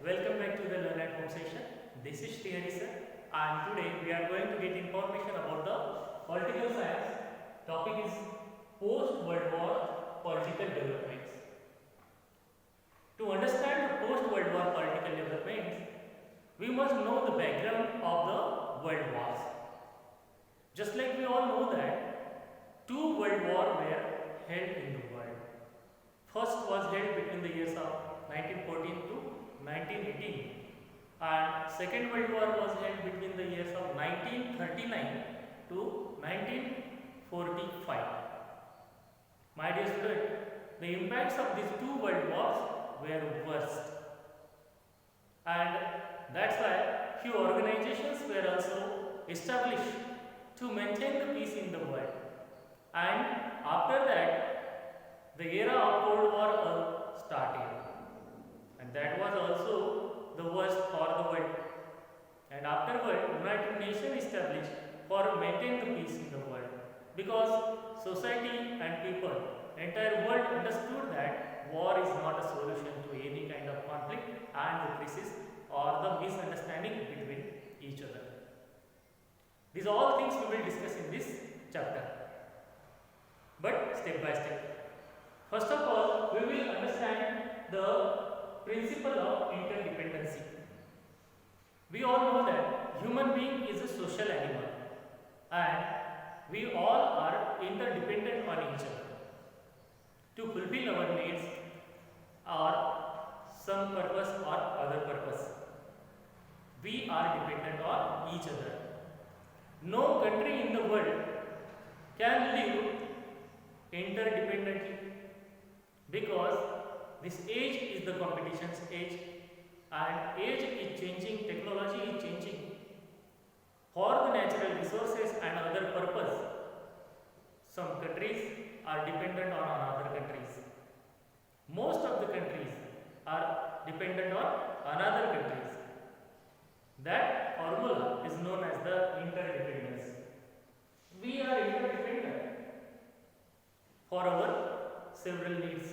Welcome back to the Learn at Home session. This is Srihari sir, and today we are going to get information about the political science. Topic is post-World War political developments. To understand the post-World War political developments, we must know the background of the world wars. Just like we all know that two world wars were held in the world. First was held between the years of 1914 to 1918, and Second World War was held between the years of 1939 to 1945. My dear student, the impacts of these two world wars were worst, and that's why few organizations were also established to maintain the peace in the world. And after that, the era of Cold War started, and that was also the worst for the world. And afterward, United Nations established for maintain the peace in the world, because society and people, entire world understood that war is not a solution to any kind of conflict and the crisis or the misunderstanding between each other. These are all things we will discuss in this chapter, but step by step. First of all, we will understand the principle of interdependency. We all know that human being is a social animal, and we all are interdependent on each other. To fulfill our needs or some purpose or other purpose, we are dependent on each other. No country in the world can live interdependently, because this age is the competition's age, and age is changing, technology is changing. For the natural resources and other purpose, some countries are dependent on other countries. Most of the countries are dependent on another countries. That formula is known as the interdependence. We are interdependent for our several needs.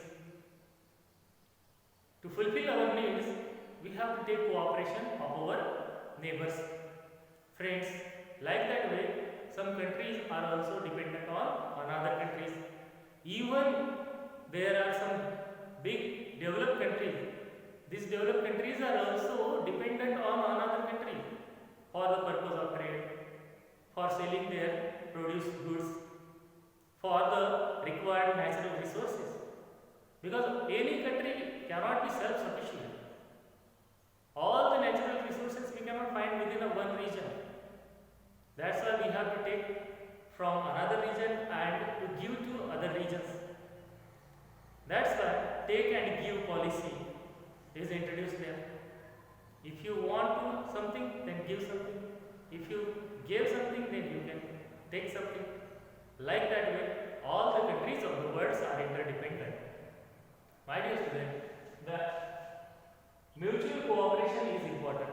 To fulfill our needs, we have to take cooperation of our neighbors, friends. Like that way, some countries are also dependent on another countries. Even there are some big developed countries. These developed countries are also dependent on another country for the purpose of trade, for selling their produced goods, for the required natural resources. Because any country cannot be self-sufficient. All the natural resources we cannot find within a one region. That's why we have to take from another region and to give to other regions. That's why take and give policy is introduced there. If you want to something, then give something. If you give something, then you can take something. Like that way, all the countries of the world are interdependent. My dear student, the mutual cooperation is important.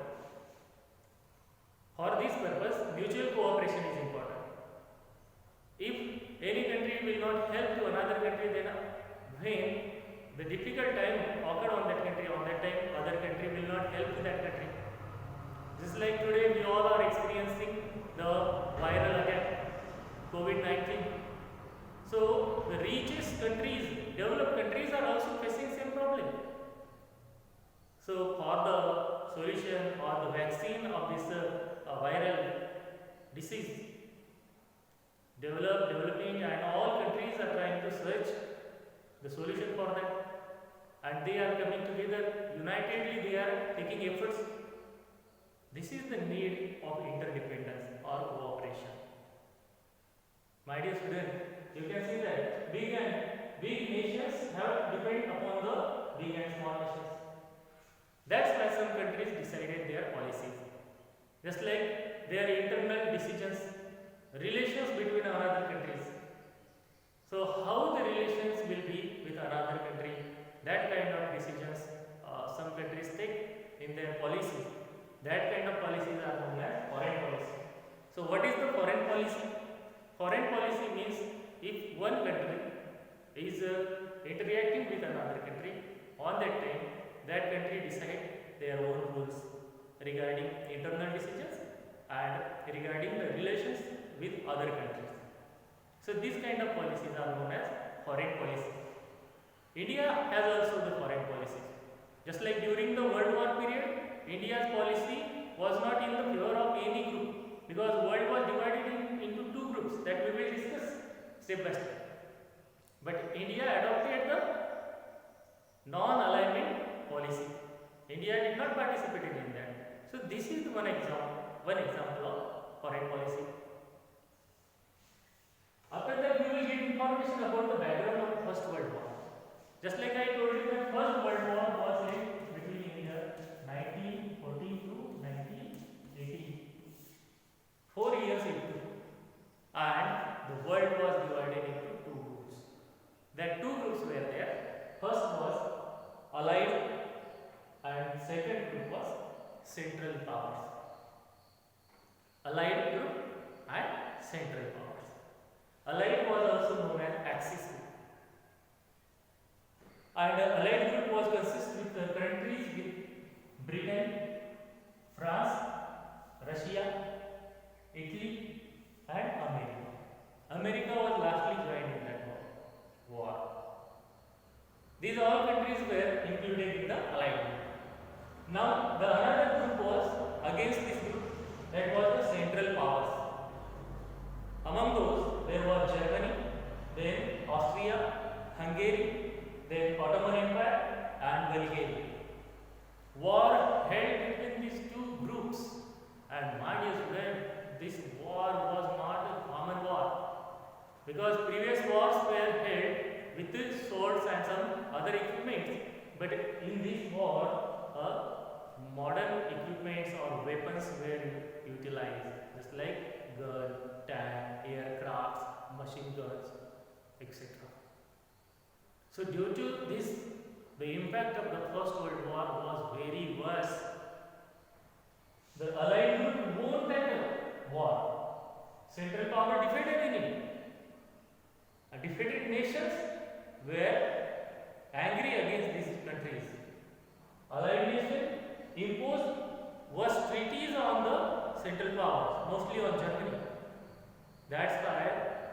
For this purpose, mutual cooperation is important. If any country will not help to another country, then when the difficult time occurred on that country, on that time other country will not help to that country. Just like today, we all are experiencing the viral attack, COVID-19. So the richest countries, developed countries are also facing same problem. So for the solution or the vaccine of this viral disease, developing and all countries are trying to search the solution for that, and they are coming together unitedly. They are taking efforts. This is the need of interdependence or cooperation. My dear student, you can see that big nations have depend upon the big and small nations. That's why some countries decided their policies. Just like their internal decisions, relations between another countries. So how the relations will be with another country, that kind of decisions some countries take in their policies. That kind of policies are known as foreign policy. So what is the foreign policy? Foreign policy means if one country is interacting with another country, on that time that country decide their own rules regarding internal decisions and regarding the relations with other countries. So these kind of policies are known as foreign policies. India has also the foreign policies. Just like during the World War period, India's policy was not in the favor of any group because world was divided into two groups that we will discuss step by step. But India adopted the non-alignment policy. India did not participate in that. So this is one example of foreign policy. After that, we will get information about the background of First World War. Just like I told you that First World War was between the year 1914 to 1918. 4 years it took, and the world was divided into two groups. That two groups were there. First was Allied, and second group was Central Powers. Allied group and Central Powers. Allied was also known as Axis group. And Allied group was consist with countries with Britain, France, Russia, Italy and America. America was lastly joined in that war. These all countries were included in the Allied group. Now the another group was against this group, that was the Central Powers. Among those there was Germany, then Austria, Hungary, then Ottoman Empire and Bulgaria. War held between these two groups, and my dear student, this war was not a common war because previous wars were held with swords and some other equipments, but in this war modern equipments or weapons were utilized, just like gun, tank, aircrafts, machine guns, etc. So due to this, the impact of the First World War was very worse. The Allied group won that war. Central Power defeated in it. Defeated nations were angry against these countries. Allied nations imposed worse treaties on the Central Powers, mostly on Germany. That's why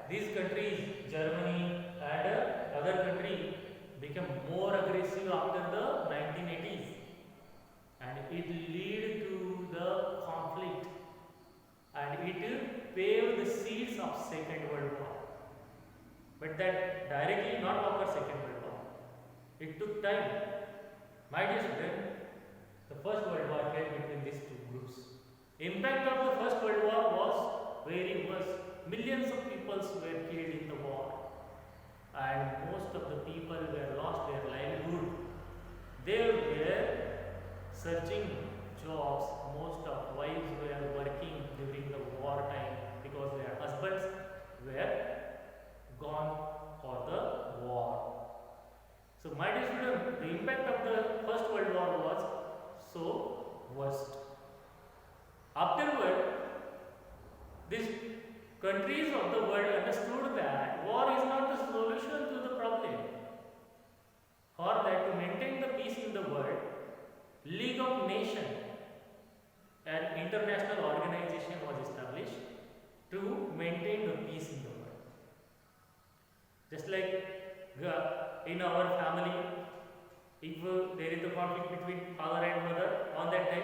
these countries, Germany and other countries, became more aggressive after the 1980s, and it led to the conflict, and it paved the seeds of Second World War. But that directly not occurred Second World War. It took time. My dear student, the First World War came between these two groups. Impact of the First World War was very worse. Millions of people were killed in the war, and most of the people were lost their livelihood. They were searching jobs. Most of wives were working during the war time because their husbands were gone for the war. So my dear student, the impact of the First World War was so worst. Afterward, these countries of the world understood that war is not the solution to the problem. For that, to maintain the peace in the world, League of Nations, an international organization, was established to maintain the peace in the world. Just like in our family, if there is a conflict between father and mother, on that time,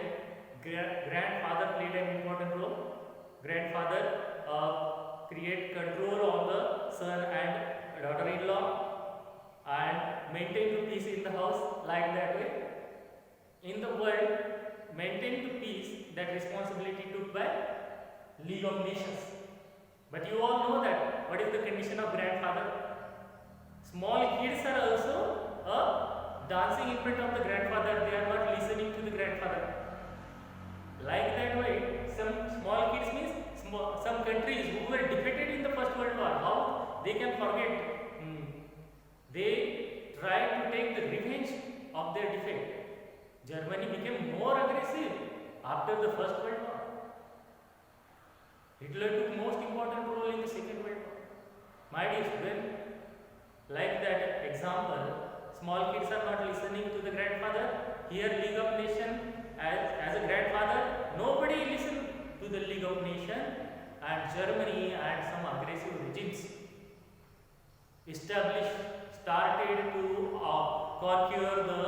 grandfather played an important role. Grandfather create control on the son and daughter-in-law and maintain the peace in the house, like that way. In the world, maintain the peace, that responsibility took by League of Nations. But you all know that what is the condition of grandfather? Small kids are also dancing in front of the grandfather. They are not listening to the grandfather. Like that way, some small kids means some countries who were defeated in the First World War, how they can forget? They tried to take the revenge of their defeat. Germany became more aggressive after the First World War. Hitler took most important role in the Second World War. My dear student, like that example, small kids are not listening to the grandfather. Here League of Nations nobody listened to the League of Nations, and Germany and some aggressive regimes started to conquer the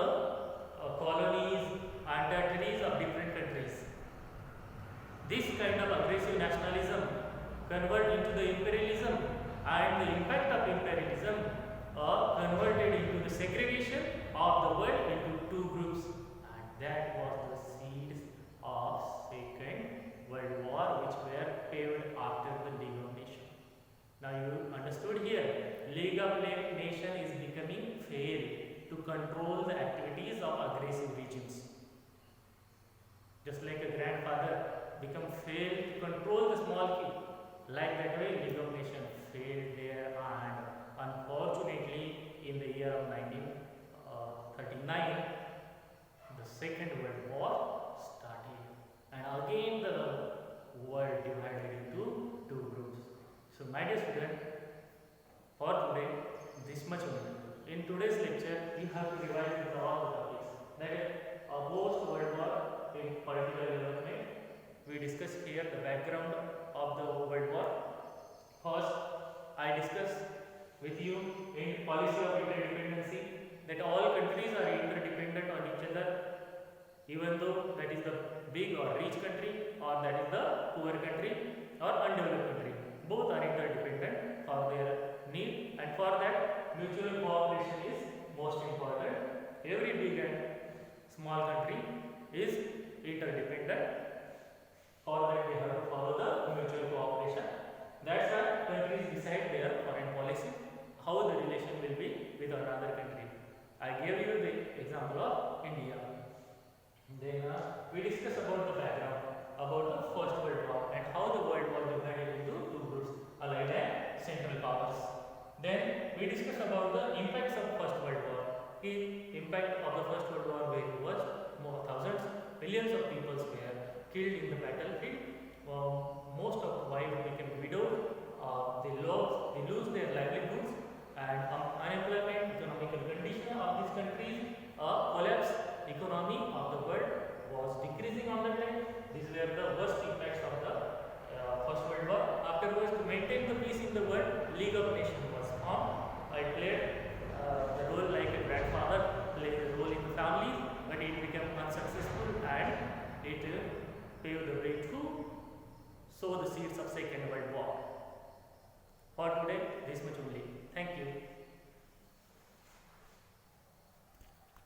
colonies and territories of different countries. This kind of aggressive nationalism converted into the imperialism, and the impact of imperialism converted into the segregation of the world into two groups, and that was the seeds of Second World War, which were paved after the League of Nations. Now you understood here, League of Nations is becoming failed to control the activities of aggressive regimes. Just like a grandfather become failed to control the small kid, like that way League of Nations failed there, and unfortunately in the year of 1939 the Second World War started, and again the world divided into two groups. So my dear student, for today this much only. In today's lecture you have to revise with all the topics, that is post World War in political development. We discuss here the background of the World War. First, I discuss with you in policy of interdependency, that all countries are interdependent on each other, even though that is the big or rich country, or that is the poor country or undeveloped country. Both are interdependent for their need, and for that mutual cooperation is most important. Every big and small country is interdependent. For that we have to follow the mutual cooperation. That's why countries decide their foreign policy, how the relation will be with another country. I gave you the example of India. Then we discuss about the background, about the First World War, and how the world was divided into two groups, Allied and Central Powers. Then we discuss about the impact